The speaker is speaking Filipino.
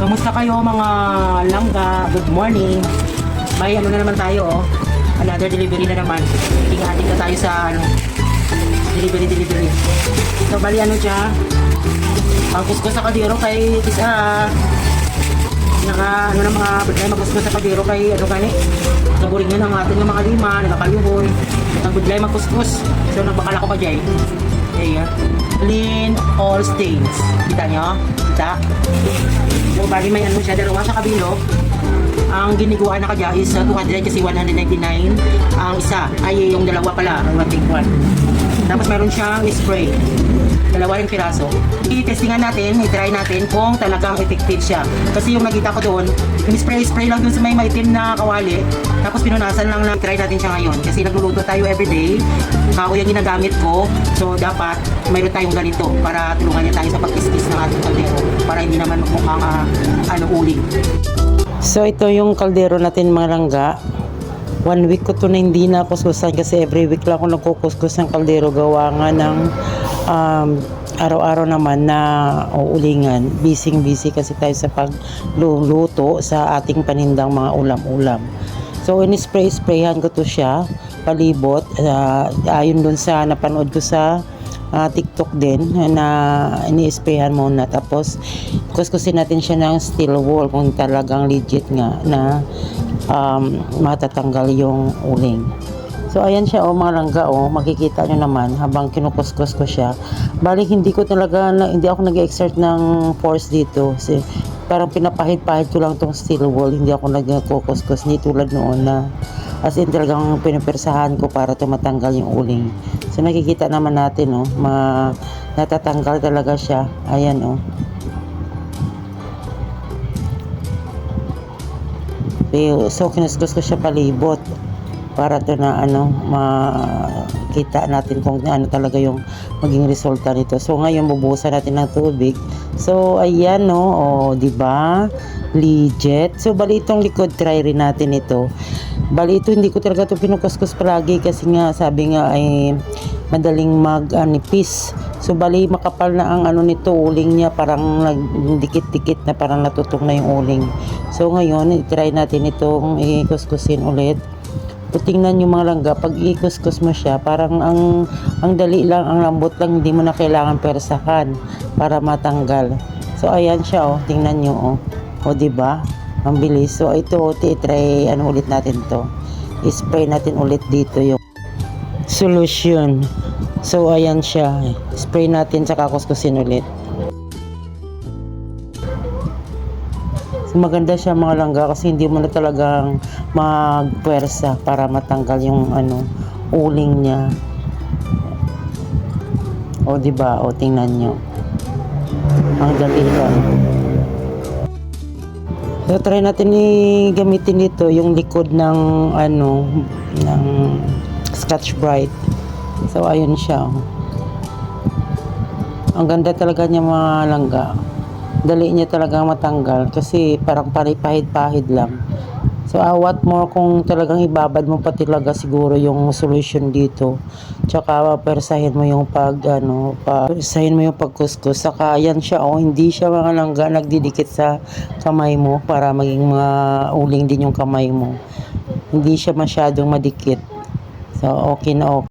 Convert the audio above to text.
Kamusta kayo mga langga? Good morning. May ano na naman tayo oh. Another delivery na naman. Tingin na tayo sa ano, delivery. So bali ano siya? Ang kuskus sa kadiro kay isa naka ano na mga budlay magkuskus sa kadiro kay ano gani. Kaburing nga ng ating mga lima, nakakayuhon. Ang budlay magkuskus. So nagbakala ko pa diyan. Ayan. Clean all stains. Kita nyo? Kita? So, bali may ano siya, dalawa sa kabilo. Ang giniguan na kadya is 200 kasi 199. Ang isa ay yung dalawa pala, ang ating one. Tapos meron siyang spray. Dalawa yung piraso. I-testingan natin, i-try natin kung talagang effective siya. Kasi yung nakita ko doon, yung spray lang doon sa may maitim na kawali. Tapos pinunasan lang na try natin siya ngayon. Kasi nagluluto tayo everyday. Kahoy yung ginagamit ko. So dapat mayroon tayong ganito para tulungan niya tayo sa pagkiskis ng ating kaldero. Para hindi naman magmukhang uling. So ito yung kaldero natin mga langga. 1 week ko to na hindi na kuskusan kasi every week lang ako nagkukuskus ng kaldero gawa nga ng araw-araw naman na uulingan. Busy kasi tayo sa pagluluto sa ating panindang mga ulam-ulam. So in-sprayan ko to siya palibot ayon dun sa napanood ko sa TikTok din na ini-sprayan muna tapos kuskusin natin siya ng steel wool kung talagang legit nga na matatanggal yung uling. So ayan siya mga langga makikita nyo naman habang kinukuskus ko siya. Bali hindi ako nag-exert ng force dito kasi parang pinapahid-pahid ko lang tong steel wool, hindi ako nagkukuskus ni tulad noon na as in talagang pinipersahan ko para tumatanggal yung uling. So nakikita naman natin natatanggal talaga siya. Ayan so kinuskus ko siya palibot para to na makita natin kung ano talaga yung maging resulta nito. So ngayon bubuhusan natin ng tubig. So ayan di ba? Legit. So bali itong likod try rin natin ito. Bali ito hindi ko talaga ito pinukuskus palagi kasi nga sabi nga ay madaling magnipis. So bali makapal na ang nito uling niya, parang nagdikit-dikit na parang natutong na yung uling. So ngayon i-try natin itong ikuskusin ulit. Tingnan nyo mga langga, pag ikuskus mo siya parang ang dali lang, ang lambot lang, hindi mo na kailangan persahan para matanggal. So ayan siya tingnan nyo diba? Ang bilis. So ito i-try ulit natin to. I-spray natin ulit dito yung solution. So ayan siya. Spray natin saka kuskusin ulit. So maganda siya mga langga kasi hindi mo na talagang magpwersa para matanggal yung uling niya. Diba? Tingnan nyo. Ang dali lang. So try natin gamitin dito yung likod ng ng Scotch-Brite. So ayun siya. Ang ganda talaga niya mga langga. Dali niya talaga matanggal kasi parang pahid-pahid lang. So what more kung talagang ibabad mo pa talaga siguro yung solution dito. Tsaka persahin mo yung persahin mo yung pagkuskus. Saka yan siya hindi siya mga langga nagdidikit sa kamay mo para maging uling din yung kamay mo. Hindi siya masyadong madikit. So okay na okay.